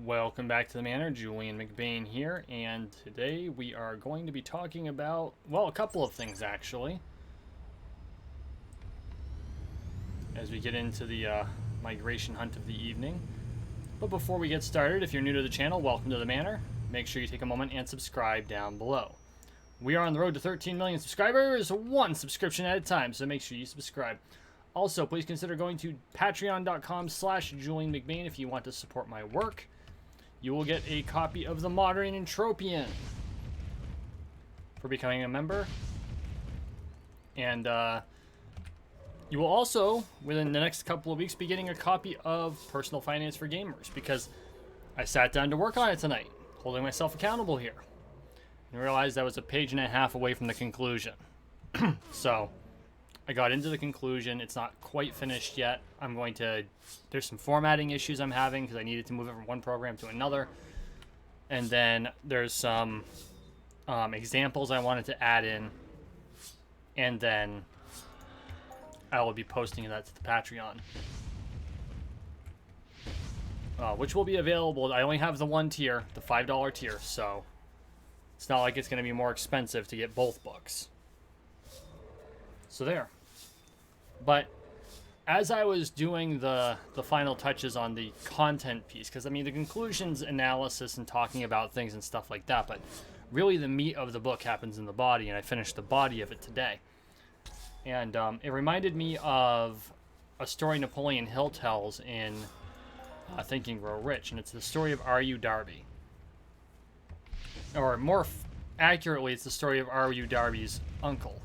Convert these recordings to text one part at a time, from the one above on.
Welcome back to the Manor. Julian McBain here, and today we are going to be talking about, well, a couple of things actually. As we get into the migration hunt of the evening. But before we get started, if you're new to the channel, welcome to the Manor. Make sure you take a moment and subscribe down below. We are on the road to 13 million subscribers, one subscription at a time, so make sure you subscribe. Also, please consider going to patreon.com/JulianMcBain if you want to support my work. You will get a copy of the Modern Entropian for becoming a member. And you will also, within the next couple of weeks, be getting a copy of Personal Finance for Gamers, because I sat down to work on it tonight, holding myself accountable here, and realized I was a page and a half away from the conclusion. So I got into the conclusion. It's not quite finished yet. There's some formatting issues I'm having because I needed to move it from one program to another. And then there's some examples I wanted to add in. And then I will be posting that to the Patreon. Which will be available. I only have the one tier, the $5 tier, so it's not like it's going to be more expensive to get both books. So there. But as I was doing the final touches on the content piece, because I mean the conclusions, analysis, and talking about things and stuff like that, but really the meat of the book happens in the body, and I finished the body of it today. And it reminded me of a story Napoleon Hill tells in Think and Grow Rich, and it's the story of R.U. Darby. Or more accurately, it's the story of R.U. Darby's uncle.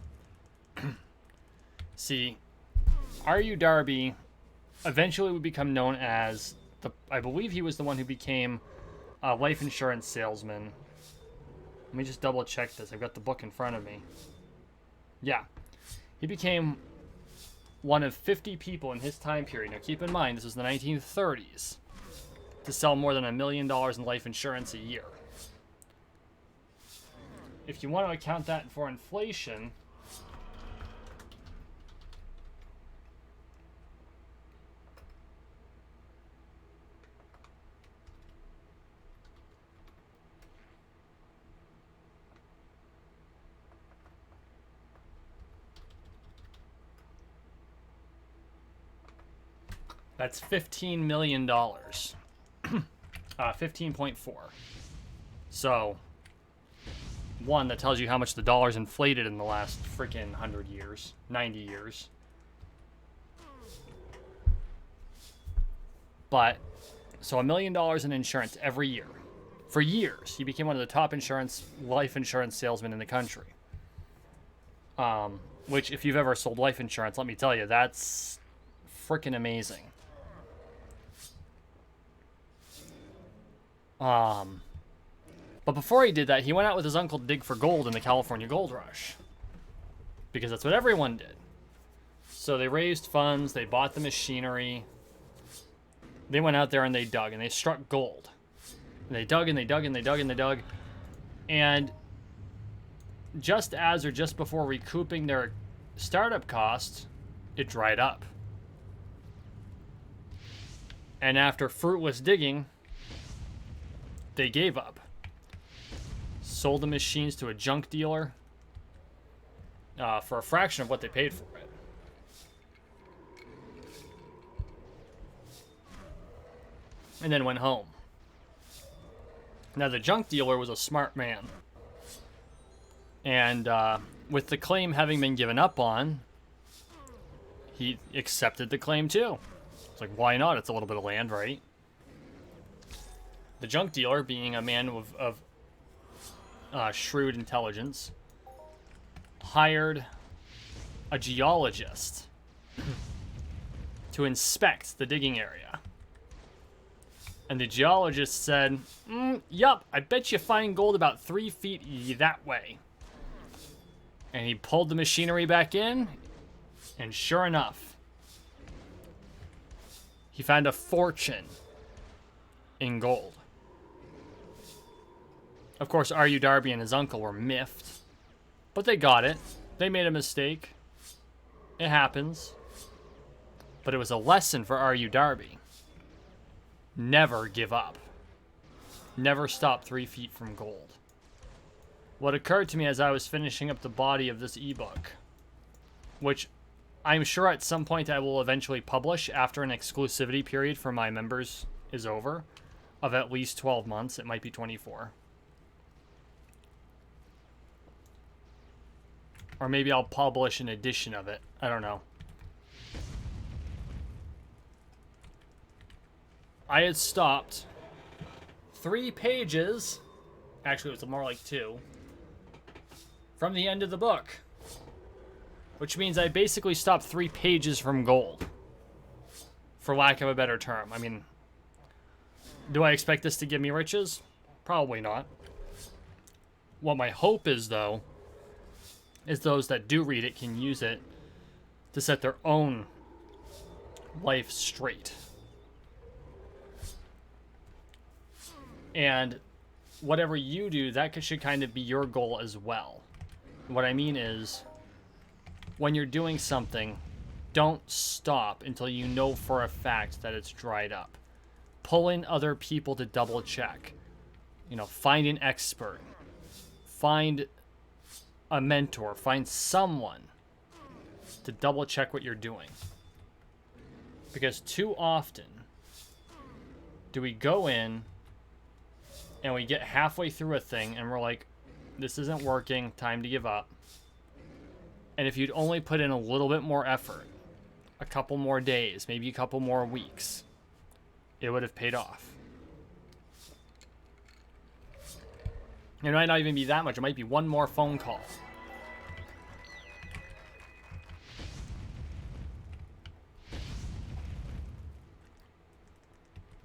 See, R.U. Darby eventually would become known as I believe he was the one who became a life insurance salesman. Let me just double check this. I've got the book in front of me. Yeah. He became one of 50 people in his time period. Now keep in mind, this was the 1930s, to sell more than $1 million in life insurance a year. If you want to account that for inflation, that's $15 million. 15.4. So, one, that tells you how much the dollar's inflated in the last freaking 100 years, 90 years. But, so $1 million in insurance every year. For years, he became one of the top life insurance salesmen in the country. Which, if you've ever sold life insurance, let me tell you, that's freaking amazing. But before he did that, he went out with his uncle to dig for gold in the California Gold Rush, because that's what everyone did. So they raised funds, they bought the machinery, they went out there and they dug, and they struck gold. And they dug, and they dug, and they dug, and they dug. And just as or just before recouping their startup costs, it dried up. And after fruitless digging, they gave up. Sold the machines to a junk dealer for a fraction of what they paid for it. And then went home. Now, the junk dealer was a smart man. And with the claim having been given up on, he accepted the claim too. It's like, why not? It's a little bit of land, right? The junk dealer, being a man of shrewd intelligence, hired a geologist to inspect the digging area. And the geologist said, yup, I bet you find gold about 3 feet that way. And he pulled the machinery back in, and sure enough, he found a fortune in gold. Of course, R.U. Darby and his uncle were miffed, but they got it. They made a mistake. It happens. But it was a lesson for R.U. Darby. Never give up. Never stop 3 feet from gold. What occurred to me as I was finishing up the body of this ebook, which I'm sure at some point I will eventually publish after an exclusivity period for my members is over, of at least 12 months. It might be 24. Or maybe I'll publish an edition of it. I don't know. I had stopped 3 pages, actually it was more like 2, from the end of the book. Which means I basically stopped 3 pages from gold. For lack of a better term. I mean, do I expect this to give me riches? Probably not. What my hope is, though, is those that do read it can use it to set their own life straight. And whatever you do, that should kind of be your goal as well. What I mean is, when you're doing something, don't stop until you know for a fact that it's dried up. Pull in other people to double check. You know, find an expert. Find a mentor. Find someone to double check what you're doing. Because too often do we go in and we get halfway through a thing and we're like, this isn't working, time to give up. And if you'd only put in a little bit more effort, a couple more days, maybe a couple more weeks, it would have paid off. It might not even be that much. It might be one more phone call.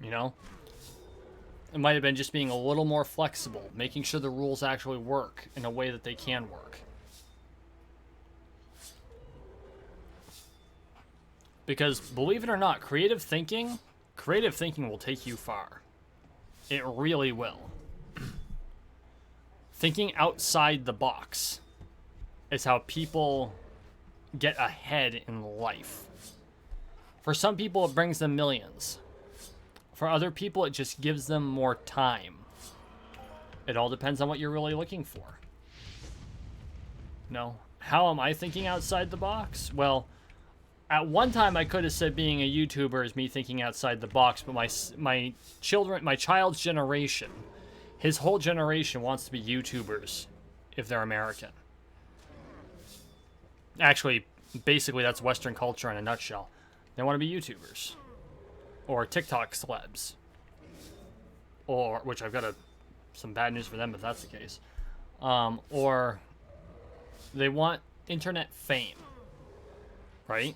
You know? It might have been just being a little more flexible, making sure the rules actually work in a way that they can work. Because, believe it or not, creative thinking will take you far. It really will. Thinking outside the box is how people get ahead in life. For some people, it brings them millions. For other people, it just gives them more time. It all depends on what you're really looking for. No. How am I thinking outside the box? Well, at one time I could have said being a YouTuber is me thinking outside the box, but my child's generation, his whole generation wants to be YouTubers if they're American. Actually, basically that's Western culture in a nutshell. They want to be YouTubers. Or TikTok celebs. Or, which I've got some bad news for them if that's the case. Or they want internet fame. Right?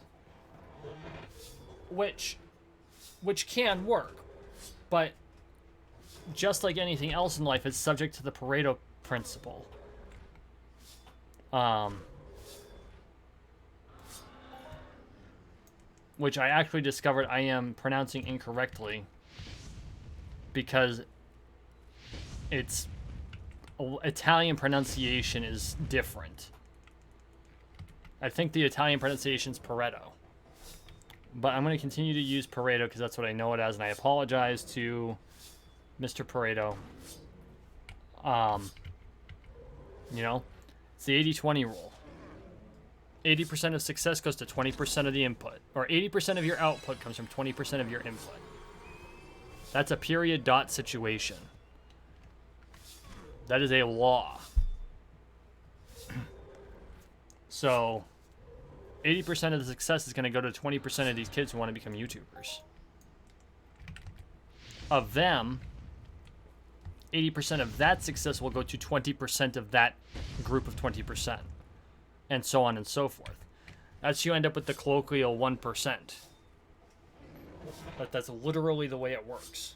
Which can work. But just like anything else in life, it's subject to the Pareto principle. Which I actually discovered I am pronouncing incorrectly because it's Italian pronunciation is different. I think the Italian pronunciation is Pareto. But I'm going to continue to use Pareto because that's what I know it as, and I apologize to Mr. Pareto. You know, it's the 80-20 rule. 80% of success goes to 20% of the input. Or 80% of your output comes from 20% of your input. That's a period dot situation. That is a law. So, 80% of the success is going to go to 20% of these kids who want to become YouTubers. Of them, 80% of that success will go to 20% of that group of 20%. And so on and so forth. That's you end up with the colloquial 1%. But that's literally the way it works.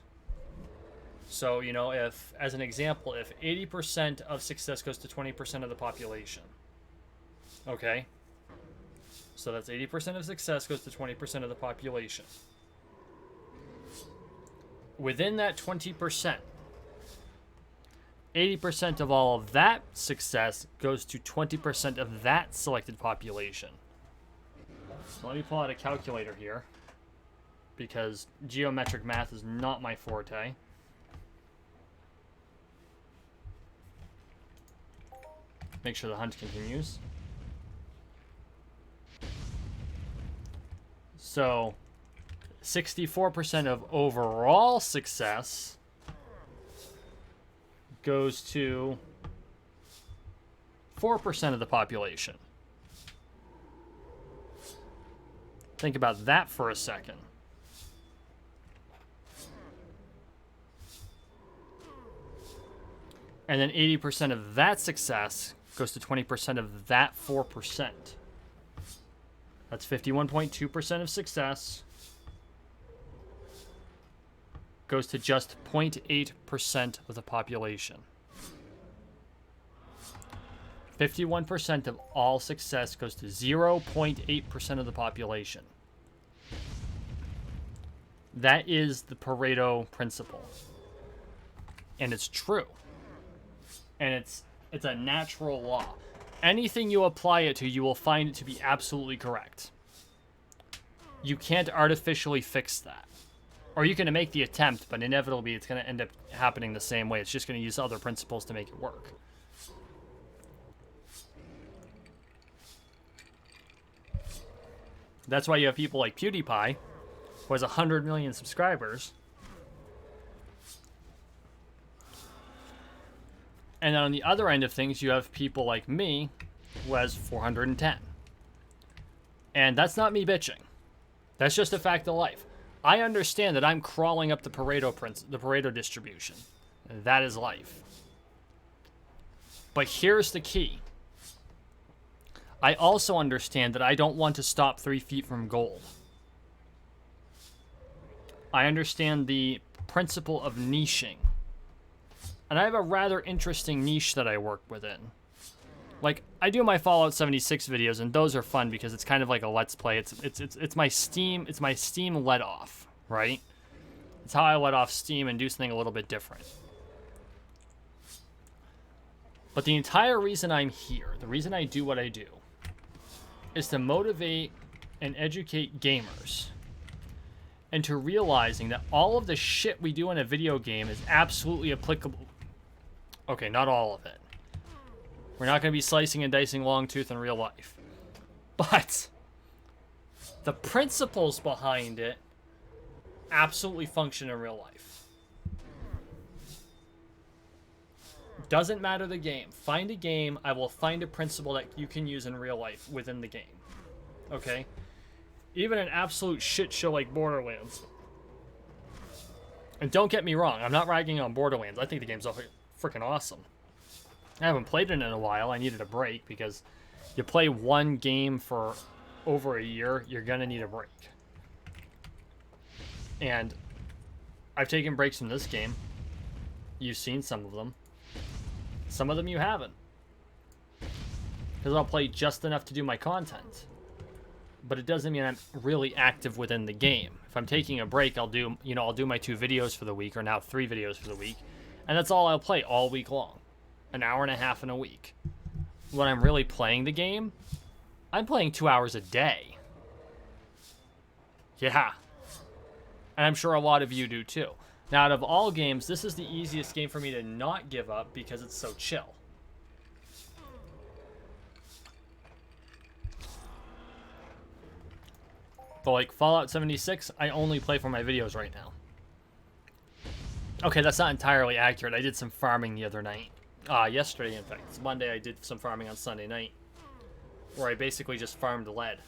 So, you know, if, as an example, if 80% of success goes to 20% of the population. Okay? So that's 80% of success goes to 20% of the population. Within that 20%, 80% of all of that success goes to 20% of that selected population. So let me pull out a calculator here, because geometric math is not my forte. Make sure the hunt continues. So 64% of overall success goes to 4% of the population. Think about that for a second. And then 80% of that success goes to 20% of that 4%. That's 51.2% of success. Goes to just 0.8% of the population. 51% of all success goes to 0.8% of the population. That is the Pareto principle. And it's true. And it's a natural law. Anything you apply it to, you will find it to be absolutely correct. You can't artificially fix that. Or you can make the attempt, but inevitably it's going to end up happening the same way. It's just going to use other principles to make it work. That's why you have people like PewDiePie, who has 100 million subscribers. And then on the other end of things, you have people like me, who has 410. And that's not me bitching. That's just a fact of life. I understand that I'm crawling up the Pareto distribution. That is life. But here's the key. I also understand that I don't want to stop 3 feet from gold. I understand the principle of niching. And I have a rather interesting niche that I work within. Like, I do my Fallout 76 videos, and those are fun because it's kind of like a let's play. It's my Steam let off, right? It's how I let off Steam and do something a little bit different. But the entire reason I'm here, the reason I do what I do, is to motivate and educate gamers into realizing that all of the shit we do in a video game is absolutely applicable. Okay, not all of it. We're not going to be slicing and dicing Longtooth in real life. But the principles behind it absolutely function in real life. Doesn't matter the game. Find a game, I will find a principle that you can use in real life within the game. Okay? Even an absolute shit show like Borderlands. And don't get me wrong, I'm not ragging on Borderlands. I think the game's freaking awesome. I haven't played it in a while. I needed a break because you play one game for over a year, you're going to need a break. And I've taken breaks from this game. You've seen some of them. Some of them you haven't. Because I'll play just enough to do my content. But it doesn't mean I'm really active within the game. If I'm taking a break, I'll do my 2 videos for the week, or now 3 videos for the week. And that's all I'll play all week long. An hour and a half in a week. When I'm really playing the game, I'm playing 2 hours a day. Yeah. And I'm sure a lot of you do too. Now, out of all games, this is the easiest game for me to not give up because it's so chill. But like Fallout 76, I only play for my videos right now. Okay, that's not entirely accurate. I did some farming the other night. Yesterday, in fact. It's Monday, I did some farming on Sunday night. Where I basically just farmed lead.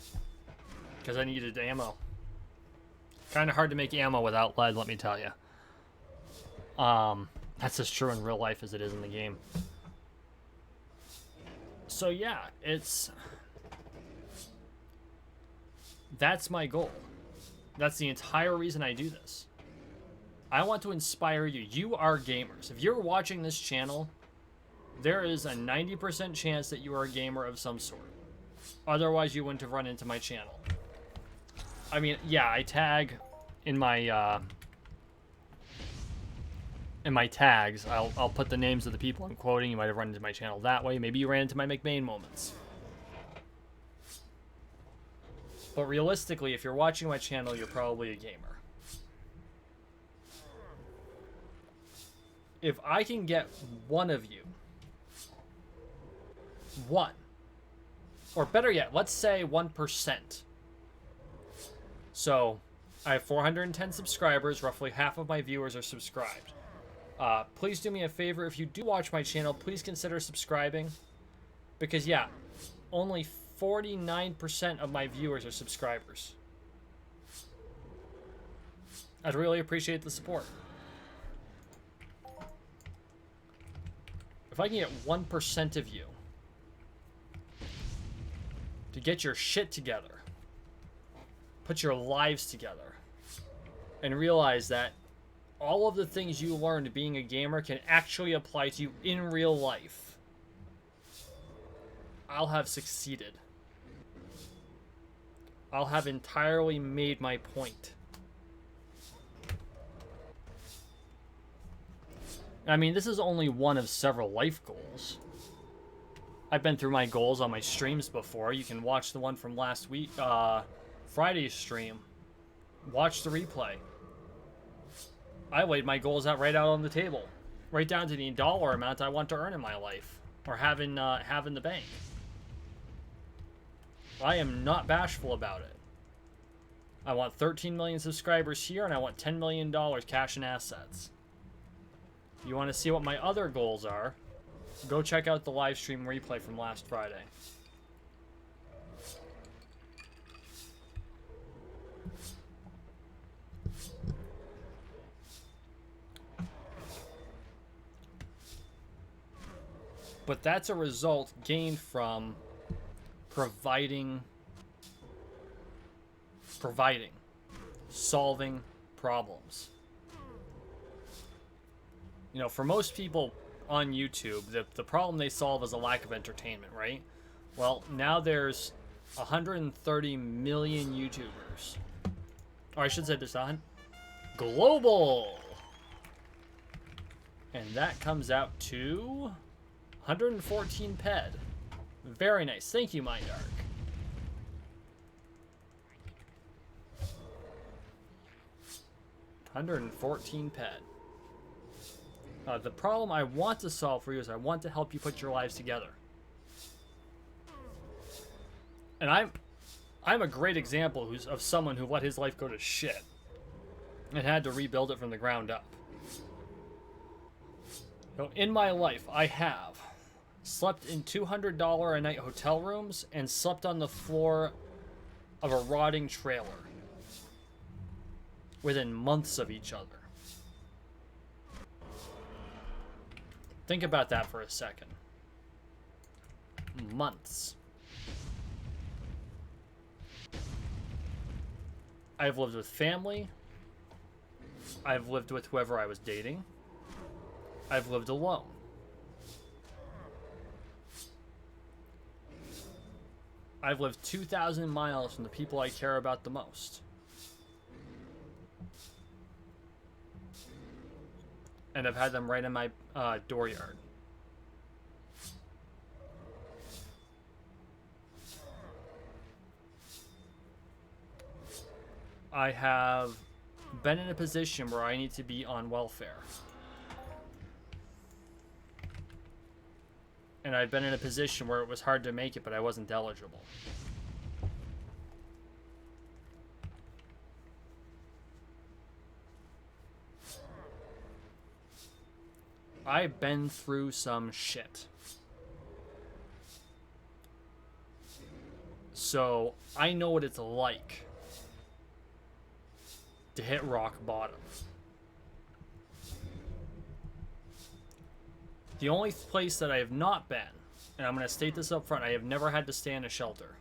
Because I needed ammo. Kind of hard to make ammo without lead, let me tell you. That's as true in real life as it is in the game. So yeah, that's my goal. That's the entire reason I do this. I want to inspire you. You are gamers. If you're watching this channel, there is a 90% chance that you are a gamer of some sort. Otherwise, you wouldn't have run into my channel. I mean, yeah, I tag in my tags. I'll put the names of the people I'm quoting. You might have run into my channel that way. Maybe you ran into my McBain moments. But realistically, if you're watching my channel, you're probably a gamer. If I can get one of you One. Or better yet, let's say 1%. So, I have 410 subscribers. Roughly half of my viewers are subscribed. Please do me a favor. If you do watch my channel, please consider subscribing. Because, yeah, only 49% of my viewers are subscribers. I'd really appreciate the support. If I can get 1% of you to get your shit together, put your lives together, and realize that all of the things you learned being a gamer can actually apply to you in real life, I'll have succeeded. I'll have entirely made my point. I mean, this is only one of several life goals. I've been through my goals on my streams before. You can watch the one from last week, Friday's stream. Watch the replay. I laid my goals out right out on the table. Right down to the dollar amount I want to earn in my life. Or have in the bank. I am not bashful about it. I want 13 million subscribers here, and I want $10 million cash and assets. You want to see what my other goals are? Go check out the live stream replay from last Friday. But that's a result gained from providing, solving problems. You know, for most people on YouTube, the problem they solve is a lack of entertainment, right? Well, now there's 130 million YouTubers. Or I should say this on global. And that comes out to 114 ped. Very nice. Thank you, Mindark. $114 ped. The problem I want to solve for you is I want to help you put your lives together. And I'm a great example of someone who let his life go to shit and had to rebuild it from the ground up. So in my life, I have slept in $200 a night hotel rooms and slept on the floor of a rotting trailer within months of each other. Think about that for a second. Months. I've lived with family. I've lived with whoever I was dating. I've lived alone. I've lived 2,000 miles from the people I care about the most. And I've had them right in my dooryard. I have been in a position where I need to be on welfare. And I've been in a position where it was hard to make it, but I wasn't eligible. I've been through some shit. So, I know what it's like to hit rock bottom. The only place that I have not been, and I'm going to state this up front, I have never had to stay in a shelter.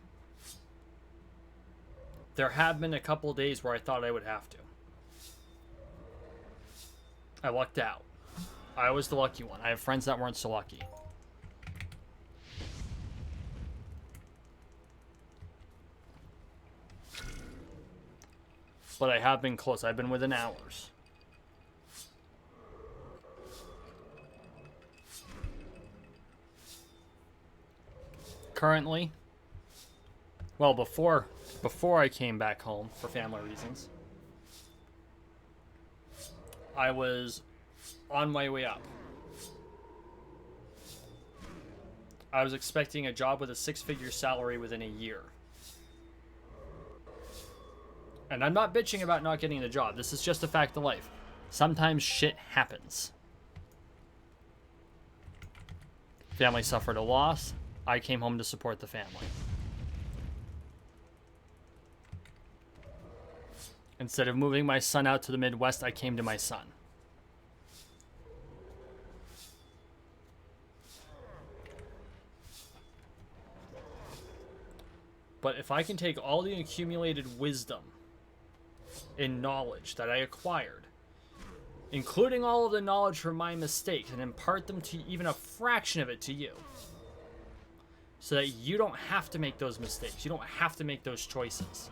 There have been a couple days where I thought I would have to. I lucked out. I was the lucky one. I have friends that weren't so lucky. But I have been close. I've been within hours. Currently, well, before I came back home for family reasons, I was on my way up. I was expecting a job with a 6-figure salary within a year. And I'm not bitching about not getting the job. This is just a fact of life. Sometimes shit happens. Family suffered a loss. I came home to support the family. Instead of moving my son out to the Midwest, I came to my son. But if I can take all the accumulated wisdom and knowledge that I acquired, including all of the knowledge from my mistakes, and impart them to even a fraction of it to you, so that you don't have to make those mistakes, you don't have to make those choices,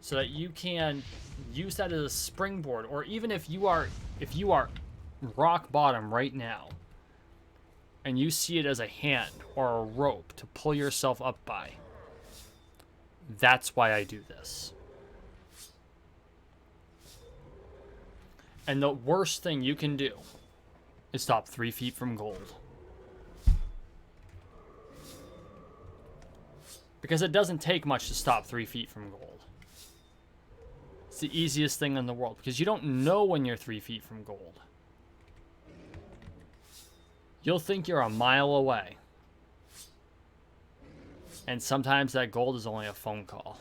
so that you can use that as a springboard. Or even if you are rock bottom right now and you see it as a hand or a rope to pull yourself up by, that's why I do this. And the worst thing you can do is stop 3 feet from gold. Because it doesn't take much to stop 3 feet from gold. It's the easiest thing in the world, because you don't know when you're 3 feet from gold. You'll think you're a mile away. And sometimes that gold is only a phone call.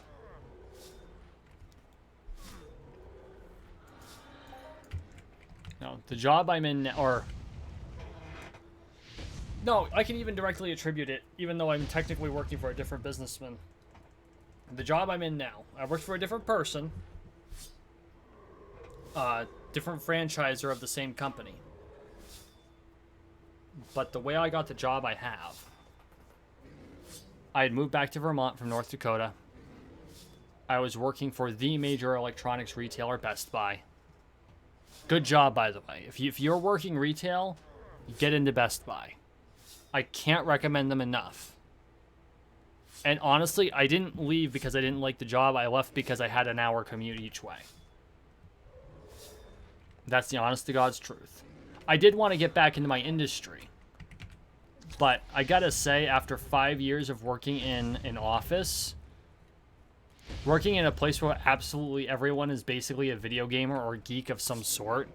No, the job I'm in now, or... No, I can even directly attribute it, even though I'm technically working for a different businessman. The job I'm in now, I worked for a different person. Different franchisor of the same company. But the way I got the job I have, I had moved back to Vermont from North Dakota. I was working for the major electronics retailer, Best Buy. Good job, by the way. If you're working retail, get into Best Buy. I can't recommend them enough. And honestly, I didn't leave because I didn't like the job. I left because I had an hour commute each way. That's the honest to God's truth. I did want to get back into my industry. But I gotta say, after 5 years of working in an office, working in a place where absolutely everyone is basically a video gamer or geek of some sort,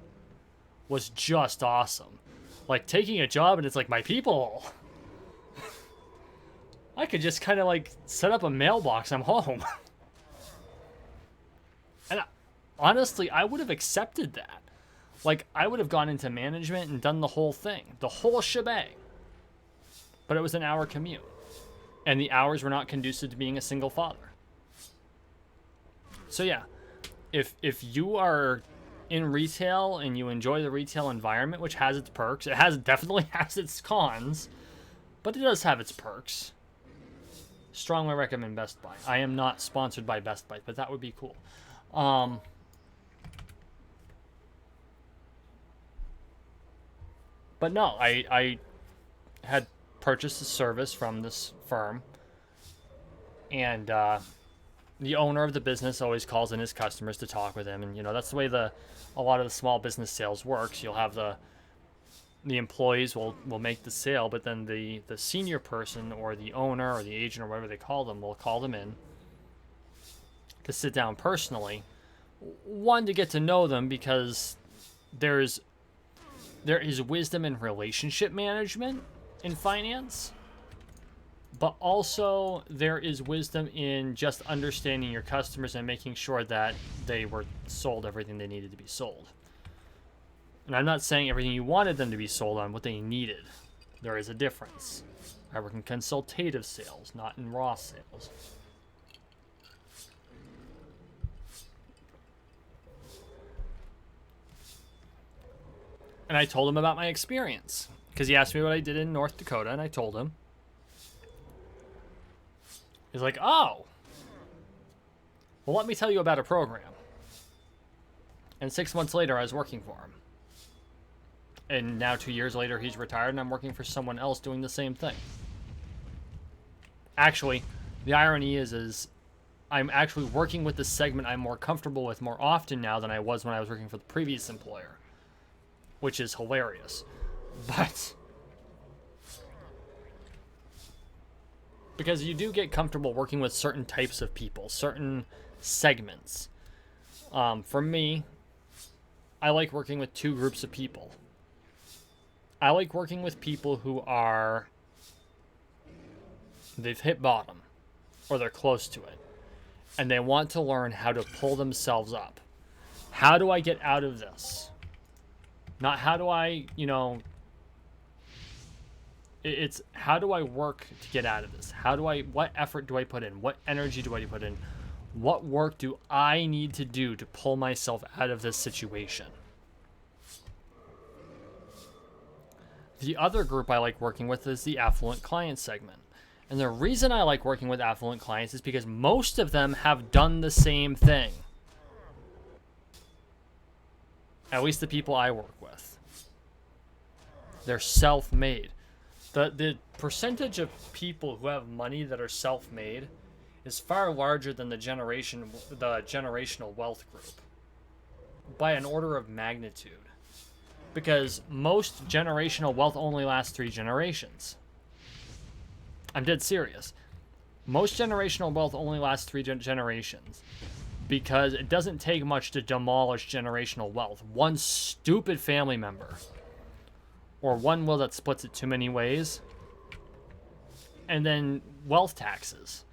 was just awesome. Like, taking a job and it's like, my people. I could just kind of like set up a mailbox. I'm home. And honestly, I would have accepted that. Like, I would have gone into management and done the whole thing. The whole shebang. But it was an hour commute. And the hours were not conducive to being a single father. So yeah, if you are in retail and you enjoy the retail environment, which has its perks, definitely has its cons, but it does have its perks. Strongly recommend Best Buy. I am not sponsored by Best Buy, but that would be cool. But no, I had purchased a service from this firm, and the owner of the business always calls in his customers to talk with him, and you know that's the way a lot of the small business sales works. You'll have the employees will make the sale, but then the senior person or the owner or the agent or whatever they call them will call them in to sit down personally. One, to get to know them, because there is wisdom in relationship management in finance, but also there is wisdom in just understanding your customers and making sure that they were sold everything they needed to be sold. And I'm not saying everything you wanted them to be sold on, what they needed. There is a difference. I work in consultative sales, not in raw sales. And I told him about my experience, because he asked me what I did in North Dakota, and I told him. He's like, oh, well, let me tell you about a program. And 6 months later, I was working for him. And now 2 years later, he's retired, and I'm working for someone else doing the same thing. Actually, the irony is I'm actually working with the segment I'm more comfortable with more often now than I was when I was working for the previous employer, which is hilarious. But because you do get comfortable working with certain types of people, certain segments. For me, I like working with two groups of people. I like working with people who they've hit bottom, or they're close to it, and they want to learn how to pull themselves up. How do I get out of this? Not how do I, it's how do I work to get out of this? What effort do I put in? What energy do I put in? What work do I need to do to pull myself out of this situation? The other group I like working with is the affluent client segment. And the reason I like working with affluent clients is because most of them have done the same thing. At least the people I work with. They're self-made. The percentage of people who have money that are self-made is far larger than the generational wealth group. By an order of magnitude. Because most generational wealth only lasts 3 generations. I'm dead serious. Most generational wealth only lasts 3 generations. Because it doesn't take much to demolish generational wealth. One stupid family member. Or one will that splits it too many ways. And then wealth taxes.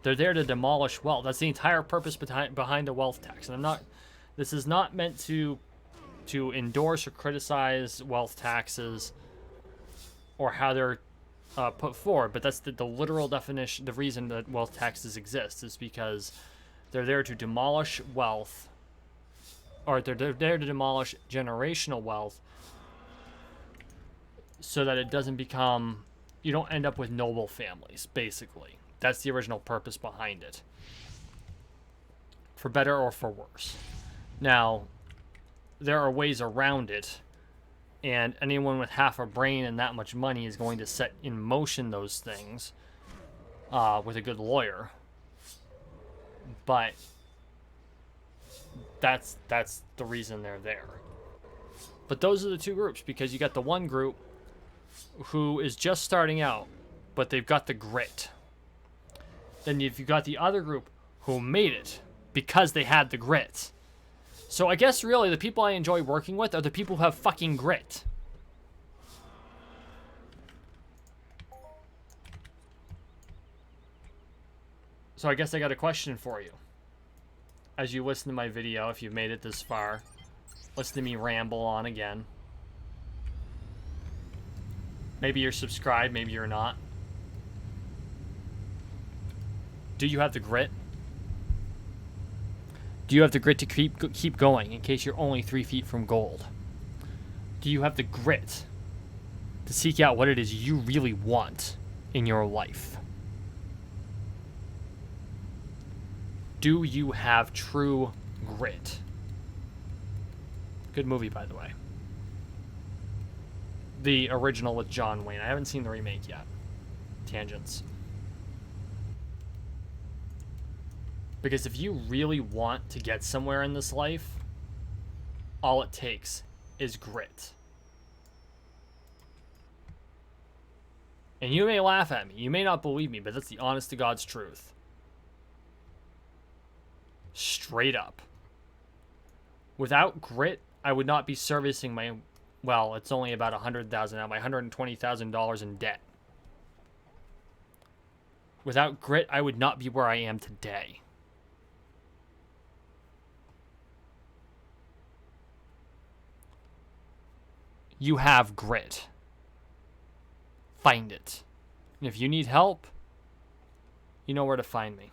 They're there to demolish wealth. That's the entire purpose behind a wealth tax. And this is not meant to endorse or criticize wealth taxes or how they're put forward, but that's the literal definition. The reason that wealth taxes exist is because they're there to demolish wealth, or they're there to demolish generational wealth so that it doesn't become, you don't end up with noble families, basically. That's the original purpose behind it. For better or for worse. Now, there are ways around it, and anyone with half a brain and that much money is going to set in motion those things with a good lawyer. But that's the reason they're there. But those are the two groups, because you got the one group who is just starting out, but they've got the grit. Then you've got the other group who made it because they had the grit. So I guess really the people I enjoy working with are the people who have fucking grit. So I guess I got a question for you. As you listen to my video, if you've made it this far, listen to me ramble on again. Maybe you're subscribed, maybe you're not. Do you have the grit? Do you have the grit to keep going in case you're only 3 feet from gold? Do you have the grit to seek out what it is you really want in your life? Do you have true grit? Good movie, by the way. The original with John Wayne. I haven't seen the remake yet. Tangents. Because if you really want to get somewhere in this life, all it takes is grit. And you may laugh at me. You may not believe me, but that's the honest to God's truth. Straight up. Without grit, I would not be servicing my, well, it's only about $100,000 now, my $120,000 in debt. Without grit, I would not be where I am today. You have grit. Find it. And if you need help, you know where to find me.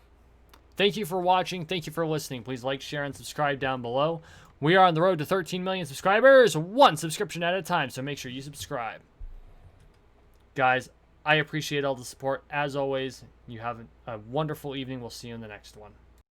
Thank you for watching. Thank you for listening. Please like, share, and subscribe down below. We are on the road to 13 million subscribers, one subscription at a time, so make sure you subscribe. Guys, I appreciate all the support. As always, you have a wonderful evening. We'll see you in the next one.